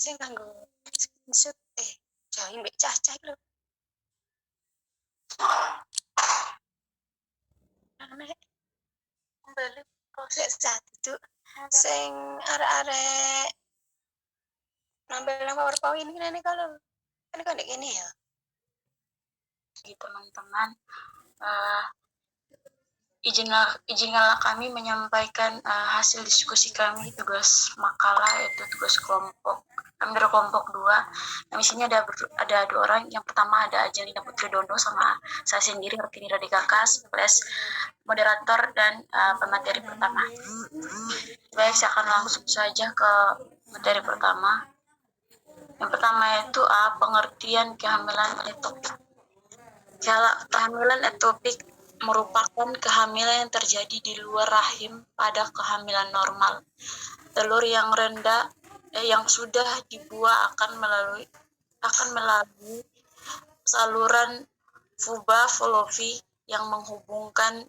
sing kanggo screenshot join mbek cah-cah lho. Nek balik proses satu sing arek-arek nambah PowerPoint ini kalau kan kok gini ya. Bagi teman-teman, izinkanlah kami menyampaikan hasil diskusi kami tugas makalah, yaitu tugas kelompok. Kami berkelompok 2. Di sini ada 2 orang. Yang pertama ada Ajelina Putri Dono sama saya sendiri, Artini Radika Kas, plus moderator dan pemateri pertama. Baik, saya akan langsung saja ke materi pertama. Yang pertama itu pengertian kehamilan ektopik. Kehamilan ektopik merupakan kehamilan yang terjadi di luar rahim pada kehamilan normal. Telur yang rendah yang sudah dibuah akan melalui saluran vulva fallopi yang menghubungkan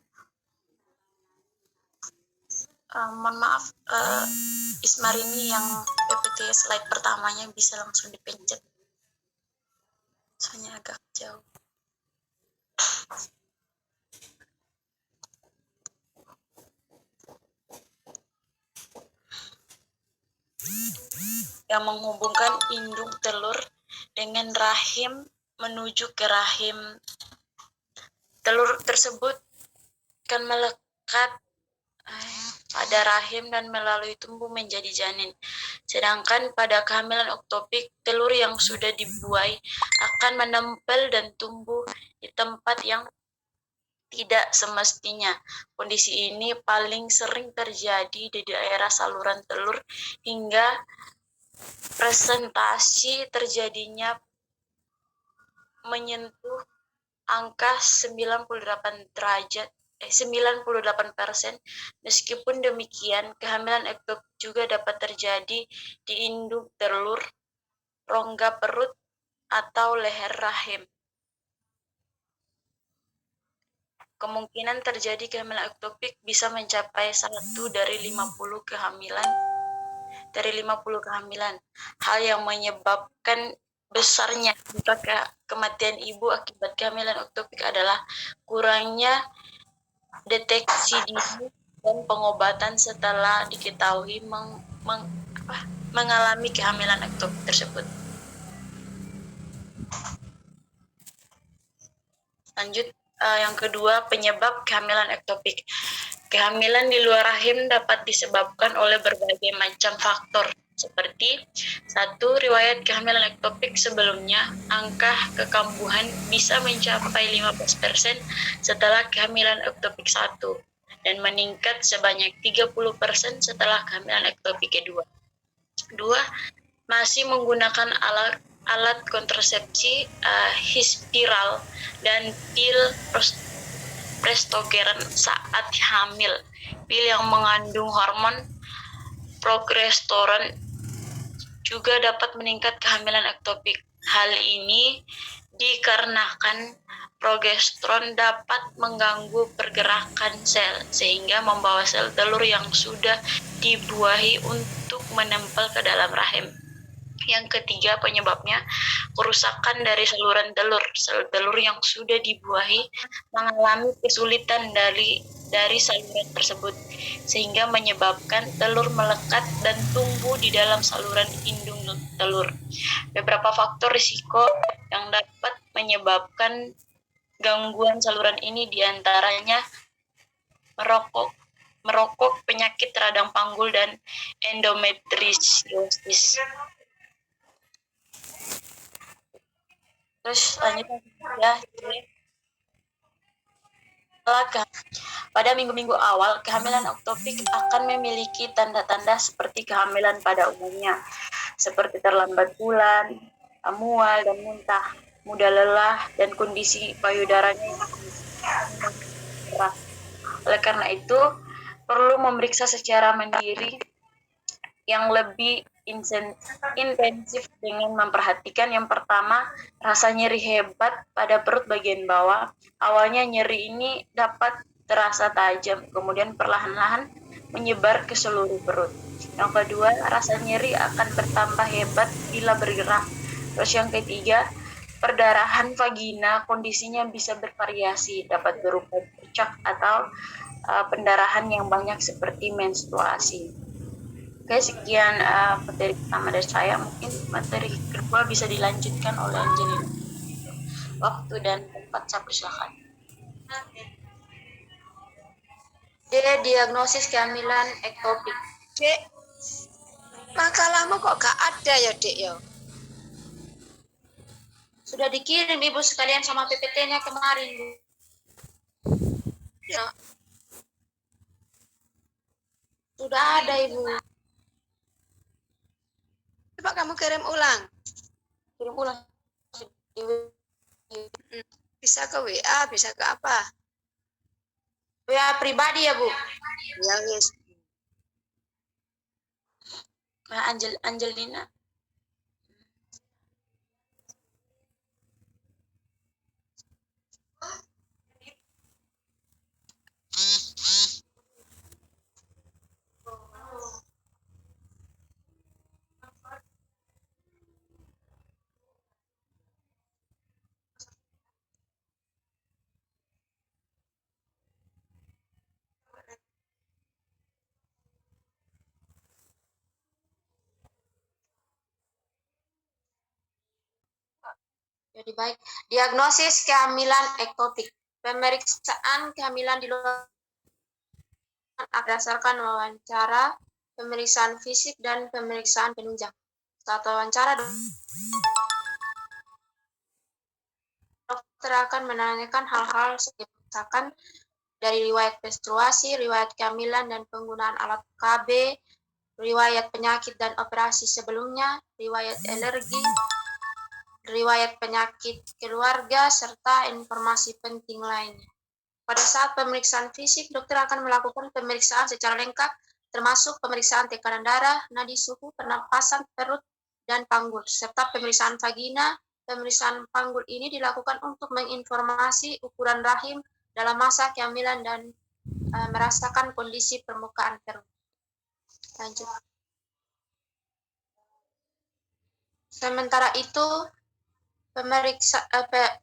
Ismarini yang PPT slide pertamanya bisa langsung dipencet. Soalnya agak jauh. Yang menghubungkan induk telur dengan rahim menuju ke rahim. Telur tersebut akan melekat pada rahim dan melalui tumbuh menjadi janin. Sedangkan pada kehamilan ektopik, telur yang sudah dibuai akan menempel dan tumbuh di tempat yang tidak semestinya. Kondisi ini paling sering terjadi di daerah saluran telur hingga presentasi terjadinya menyentuh angka 98%. Meskipun demikian, kehamilan ektopik juga dapat terjadi di induk telur, rongga perut, atau leher rahim. Kemungkinan terjadi kehamilan ektopik bisa mencapai 1 dari 50 kehamilan. Hal yang menyebabkan besarnya kematian ibu akibat kehamilan ektopik adalah kurangnya deteksi dini dan pengobatan setelah diketahui mengalami kehamilan ektopik tersebut. Lanjut, yang kedua, penyebab kehamilan ektopik. Kehamilan di luar rahim dapat disebabkan oleh berbagai macam faktor, seperti 1. Riwayat kehamilan ektopik sebelumnya. Angka kekambuhan bisa mencapai 15% setelah kehamilan ektopik 1 dan meningkat sebanyak 30% setelah kehamilan ektopik kedua. 2. Masih menggunakan alat kontrasepsi spiral dan pil progesteron saat hamil. Pil yang mengandung hormon progesteron juga dapat meningkat kehamilan ektopik. Hal ini dikarenakan progesteron dapat mengganggu pergerakan sel sehingga membawa sel telur yang sudah dibuahi untuk menempel ke dalam rahim. Yang ketiga, penyebabnya kerusakan dari saluran telur. Sel telur yang sudah dibuahi mengalami kesulitan dari saluran tersebut, sehingga menyebabkan telur melekat dan tumbuh di dalam saluran indung telur. Beberapa faktor risiko yang dapat menyebabkan gangguan saluran ini diantaranya merokok, penyakit radang panggul, dan endometriosis. Terus lanjut ya. Pada minggu-minggu awal, kehamilan ektopik akan memiliki tanda-tanda seperti kehamilan pada umumnya, seperti terlambat bulan, mual dan muntah, mudah lelah, dan kondisi payudaranya yang keras. Oleh karena itu, perlu memeriksa secara mandiri yang lebih intensif dengan memperhatikan yang pertama, rasa nyeri hebat pada perut bagian bawah. Awalnya nyeri ini dapat terasa tajam, kemudian perlahan-lahan menyebar ke seluruh perut. Yang kedua, rasa nyeri akan bertambah hebat bila bergerak. Terus yang ketiga, perdarahan vagina kondisinya bisa bervariasi, dapat berupa bercak atau pendarahan yang banyak seperti menstruasi. Oke, sekian materi pertama dari saya. Mungkin materi kedua bisa dilanjutkan oleh Angelina. Waktu dan tempat saya persilakan. Diagnosis kehamilan ektopik. Dek, makalahmu kok gak ada ya, Dek ya? Sudah dikirim Ibu sekalian sama PPT-nya kemarin, Bu. Ya, Sudah ada, Ibu. coba kamu kirim ulang. Kirim ulang. Bisa ke WA, bisa ke apa? WA pribadi ya, Bu? Ya, wis. Angelina. Jadi baik. Diagnosis kehamilan ektopik. Pemeriksaan kehamilan di luar berdasarkan wawancara, pemeriksaan fisik, dan pemeriksaan penunjang. Saat wawancara, dokter akan menanyakan hal-hal seperti misalkan dari riwayat menstruasi, riwayat kehamilan dan penggunaan alat KB, riwayat penyakit dan operasi sebelumnya, riwayat alergi, riwayat penyakit keluarga, serta informasi penting lainnya. Pada saat pemeriksaan fisik, dokter akan melakukan pemeriksaan secara lengkap, termasuk pemeriksaan tekanan darah, nadi suhu, pernapasan perut, dan panggul, serta pemeriksaan vagina. Pemeriksaan panggul ini dilakukan untuk menginformasi ukuran rahim dalam masa kehamilan dan merasakan kondisi permukaan perut. Lanjut. Sementara itu,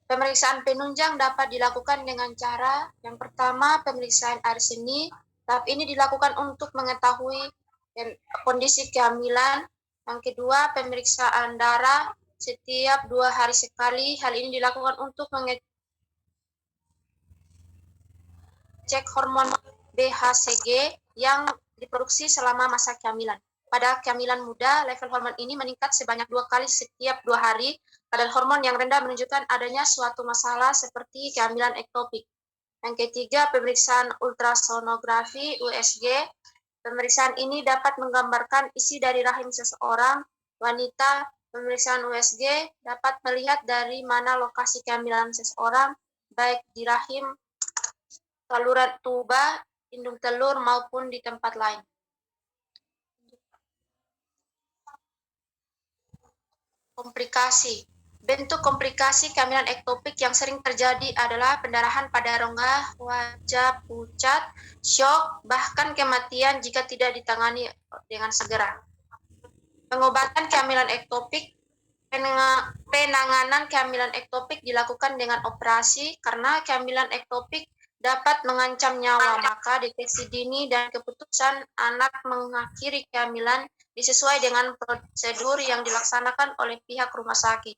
pemeriksaan penunjang dapat dilakukan dengan cara yang pertama pemeriksaan air seni. Tahap ini dilakukan untuk mengetahui kondisi kehamilan. Yang kedua pemeriksaan darah setiap 2 hari sekali. Hal ini dilakukan untuk mengecek hormon BHCG yang diproduksi selama masa kehamilan. Pada kehamilan muda, level hormon ini meningkat sebanyak 2 kali setiap 2 hari. Kadar hormon yang rendah menunjukkan adanya suatu masalah seperti kehamilan ektopik. Yang ketiga, pemeriksaan ultrasonografi USG. Pemeriksaan ini dapat menggambarkan isi dari rahim seseorang wanita. Pemeriksaan USG dapat melihat dari mana lokasi kehamilan seseorang, baik di rahim, saluran tuba, indung telur, maupun di tempat lain. Komplikasi. Bentuk komplikasi kehamilan ektopik yang sering terjadi adalah pendarahan pada rongga, wajah pucat, syok, bahkan kematian jika tidak ditangani dengan segera. Pengobatan kehamilan ektopik. Penanganan kehamilan ektopik dilakukan dengan operasi karena kehamilan ektopik dapat mengancam nyawa, maka deteksi dini dan keputusan anak mengakhiri kehamilan disesuai dengan prosedur yang dilaksanakan oleh pihak rumah sakit.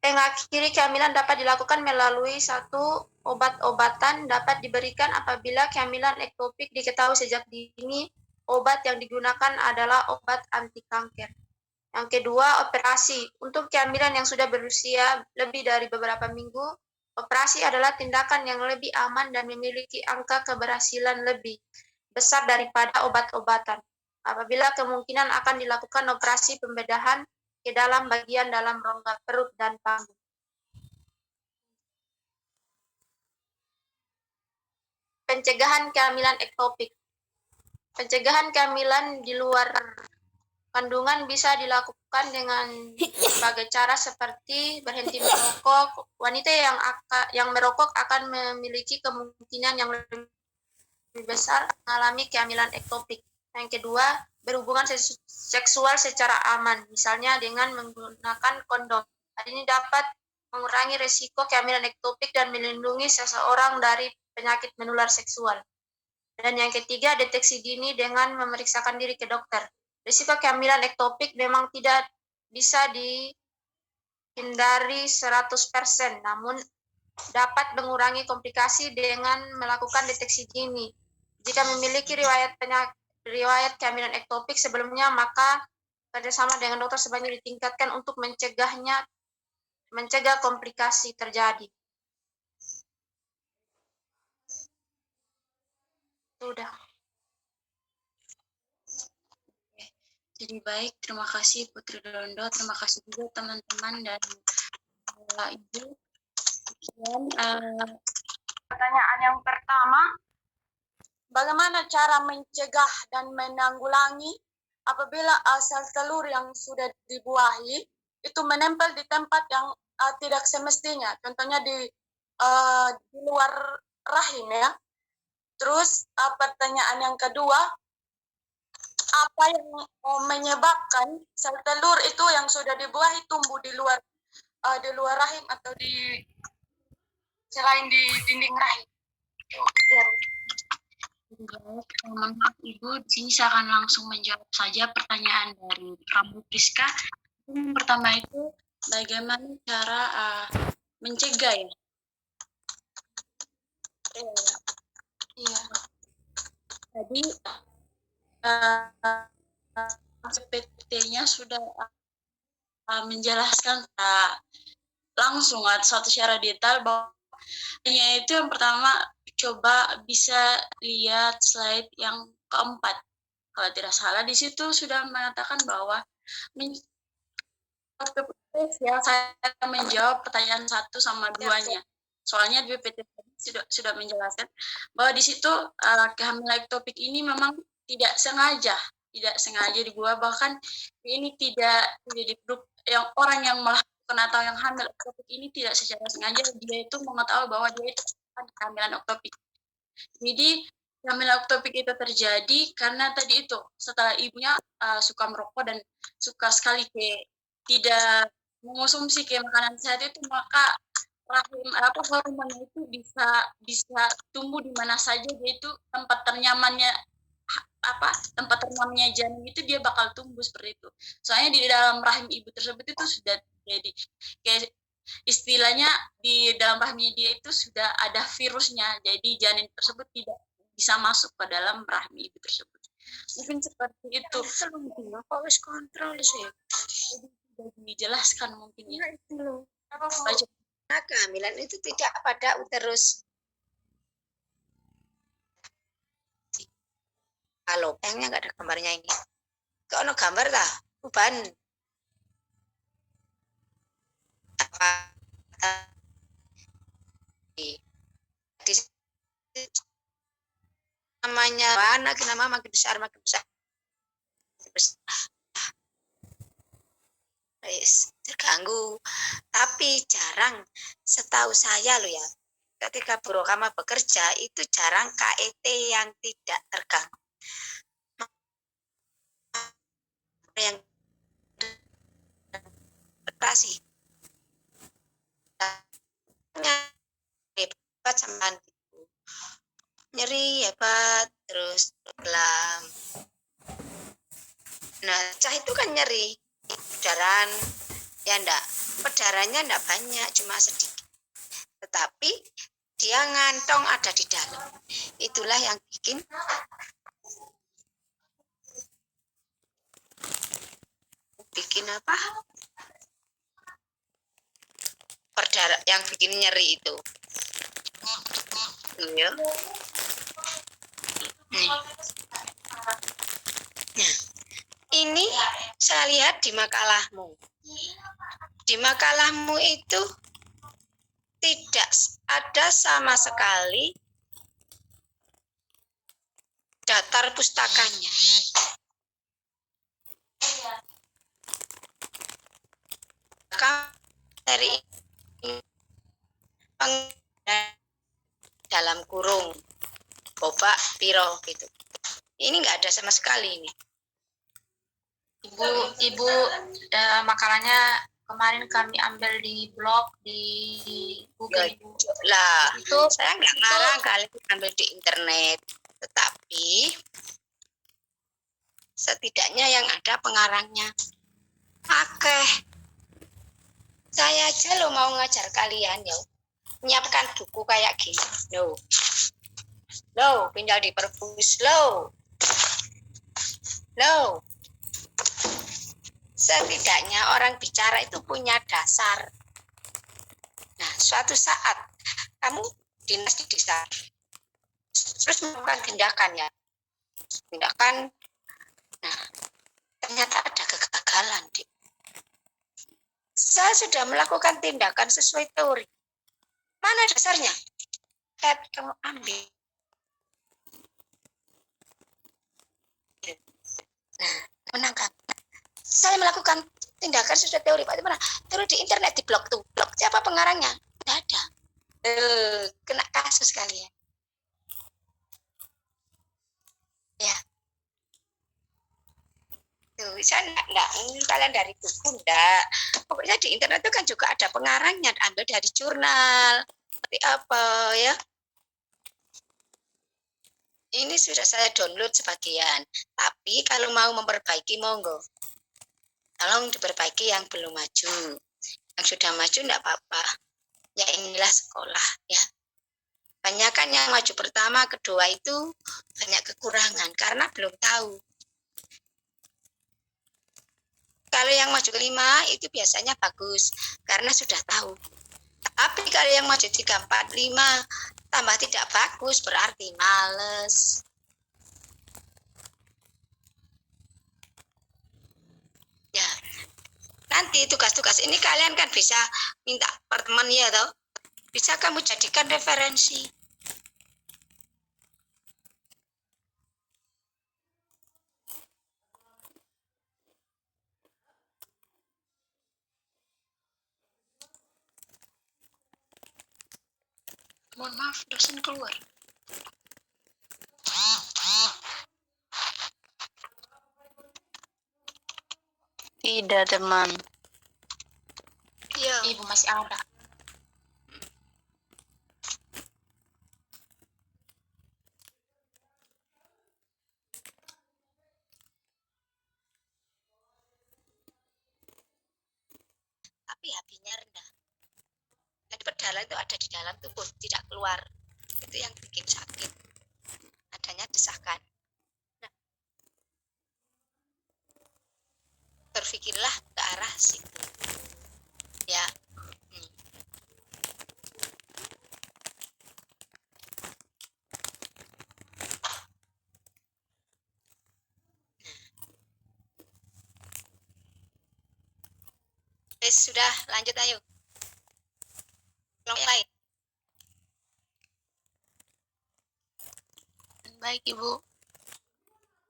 Mengakhiri kehamilan dapat dilakukan melalui satu obat-obatan dapat diberikan apabila kehamilan ektopik diketahui sejak dini. Obat yang digunakan adalah obat anti kanker. Yang kedua, operasi. Untuk kehamilan yang sudah berusia lebih dari beberapa minggu, operasi adalah tindakan yang lebih aman dan memiliki angka keberhasilan lebih besar daripada obat-obatan. Apabila kemungkinan akan dilakukan operasi pembedahan ke dalam bagian dalam rongga perut dan panggul. Pencegahan kehamilan ektopik. Pencegahan kehamilan di luar kandungan bisa dilakukan dengan berbagai cara seperti berhenti merokok. Wanita yang merokok akan memiliki kemungkinan yang lebih lebih besar mengalami kehamilan ektopik. Yang kedua, berhubungan seksual secara aman, misalnya dengan menggunakan kondom. Hal ini dapat mengurangi risiko kehamilan ektopik dan melindungi seseorang dari penyakit menular seksual. Dan yang ketiga, deteksi dini dengan memeriksakan diri ke dokter. Risiko kehamilan ektopik memang tidak bisa dihindari 100%, namun dapat mengurangi komplikasi dengan melakukan deteksi dini. Jika memiliki riwayat kehamilan ektopik sebelumnya, maka kerjasama dengan dokter sebaiknya ditingkatkan untuk mencegah komplikasi terjadi. Sudah. Jadi baik, terima kasih Putri Dondo, terima kasih juga teman-teman dan Ibu. Pertanyaan yang pertama, bagaimana cara mencegah dan menanggulangi apabila sel telur yang sudah dibuahi itu menempel di tempat yang tidak semestinya, contohnya di luar rahim ya. Terus pertanyaan yang kedua, apa yang menyebabkan sel telur itu yang sudah dibuahi tumbuh di luar rahim atau selain di dinding rahim? Maaf Ibu, di sini saya akan langsung menjawab saja pertanyaan dari Prabu Priska. Yang pertama itu bagaimana cara mencegah ya? Iya. Jadi CPT-nya sudah menjelaskan langsung satu secara detail bahwa itu yang pertama, coba bisa lihat slide yang keempat. Kalau tidak salah di situ sudah mengatakan bahwa ya saya menjawab pertanyaan 1 sama 2-nya. Soalnya BPT sudah menjelaskan bahwa di situ kehamilan ektopik ini memang tidak sengaja dibuat, bahkan ini tidak yang orang yang melakukan atau yang hamil ektopik ini tidak secara sengaja dia itu mengetahui bahwa dia itu kehamilan ektopik. Jadi kehamilan ektopik itu terjadi karena tadi itu setelah ibunya suka merokok dan suka sekali tidak mengonsumsi makanan sehat itu, maka rahim hormonnya itu bisa tumbuh di mana saja, yaitu tempat ternyamannya janin itu dia bakal tumbuh seperti itu. Soalnya di dalam rahim ibu tersebut itu sudah jadi kayak istilahnya di dalam rahimnya dia itu sudah ada virusnya, jadi janin tersebut tidak bisa masuk ke dalam rahim ibu tersebut. Mungkin seperti itu. Harus kontrol sih. Jadi dijelaskan mungkin ya. Nah, kehamilan itu tidak pada uterus. Halo, pengennya nggak ada gambarnya ini. Kok ada gambar lah, uban. Namanya nama makin besar. Terganggu, tapi jarang, setahu saya loh ya, ketika Bu Rokama bekerja itu jarang KET yang tidak terganggu. Yang operasi hebat sama nyeri hebat, terus pelan. Nah, cah itu kan nyeri perdarahan ya, perdarahannya enggak banyak, cuma sedikit, tetapi dia ngantong ada di dalam. Itulah yang bikin apa, yang bikin nyeri itu ya. Nah, ini saya lihat di makalahmu. Di makalahmu itu tidak ada sama sekali daftar pustakanya. Dari dalam kurung coba piro gitu. Ini nggak ada sama sekali ini. Ibu, makalahnya kemarin kami ambil di blog di Google, Ibu. Lah, Itu saya nggak ngarang kalian ambil di internet, tetapi setidaknya yang ada pengarangnya. Oke, saya aja lo mau ngajar kalian ya, menyiapkan buku kayak gini. Lo, tinggal di perpus lo. Setidaknya orang bicara itu punya dasar. Nah, suatu saat kamu dinas di desa, terus melakukan tindakan. Nah, ternyata ada kegagalan, Dik. Saya sudah melakukan tindakan sesuai teori. Mana dasarnya? Kamu ambil. Nah, menangkap. Saya melakukan tindakan sesuai teori, Pak. Mana? Terus di internet, di blog tuh. Blog siapa pengarangnya? Tidak ada. Kena kasus kalian. Ya. Tuh, saya enggak kalian dari buku enggak. Pokoknya di internet itu kan juga ada pengarangnya, ambil dari jurnal. Seperti apa ya? Ini sudah saya download sebagian. Tapi kalau mau memperbaiki monggo. Tolong diperbaiki yang belum maju. Yang sudah maju enggak apa-apa. Ya inilah sekolah ya. Banyak kan yang maju pertama, kedua itu banyak kekurangan karena belum tahu. Kalau yang maju kelima itu biasanya bagus karena sudah tahu. Tapi kalau yang maju 3, 4, 5 tambah tidak bagus berarti males. Ya. Nanti tugas-tugas ini kalian kan bisa minta per teman ya toh. Bisa kamu jadikan referensi. Mohon maaf, dosen keluar. Tidak, teman. Iya. Ibu masih ada. Tapi hatinya rendah. Jadi pedala itu ada di dalam tubuh, tidak keluar. Itu yang bikin sakit. Adanya desakan. Nah, berpikirlah ke arah situ. Ya. Sudah, lanjut ayo. Yang lain. Baik, Ibu.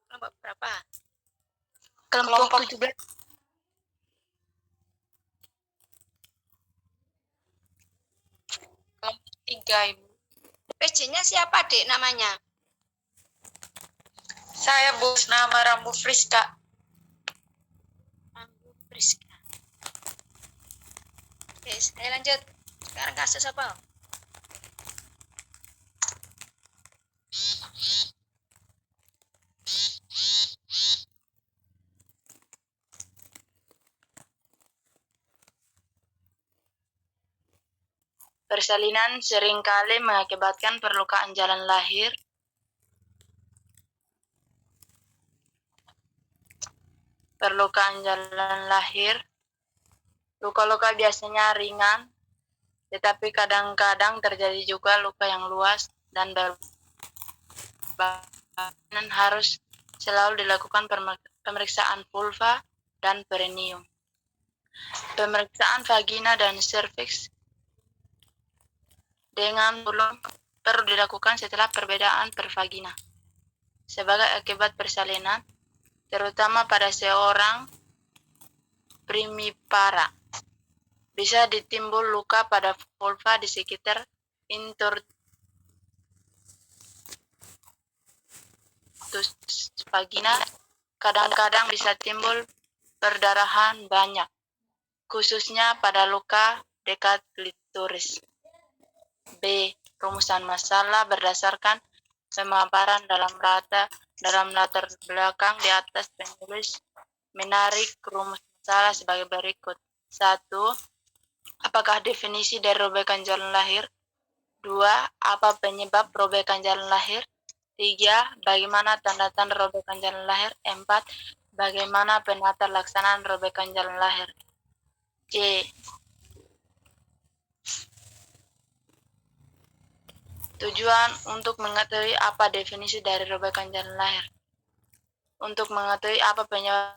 Kelompok berapa? Kelompok 17. Kelompok 3, Ibu. PJ-nya siapa, Dek, namanya? Saya, Bu, nama Rambu Friska. Rambu Friska. Oke, saya lanjut. Sekarang kasus apa? Persalinan seringkali mengakibatkan perlukaan jalan lahir, luka-luka biasanya ringan, tetapi kadang-kadang terjadi juga luka yang luas dan berbahaya. Harus selalu dilakukan pemeriksaan vulva dan perineum. Pemeriksaan vagina dan serviks dengan belum perlu dilakukan setelah perbedaan per vagina. Sebagai akibat persalinan, terutama pada seorang primipara, bisa ditimbul luka pada vulva di sekitar situs vagina, kadang-kadang bisa timbul perdarahan banyak, khususnya pada luka dekat klitoris. B. Rumusan masalah berdasarkan pemaparan dalam latar belakang di atas. Penulis menarik rumus masalah sebagai berikut. 1. Apakah definisi dari robekan jalan lahir? 2. Apa penyebab robekan jalan lahir? 3. Bagaimana tanda-tanda robekan jalan lahir? 4. Bagaimana penata laksanaan robekan jalan lahir? C. Tujuan untuk mengetahui apa definisi dari robekan jalan lahir. Untuk mengetahui apa penyebab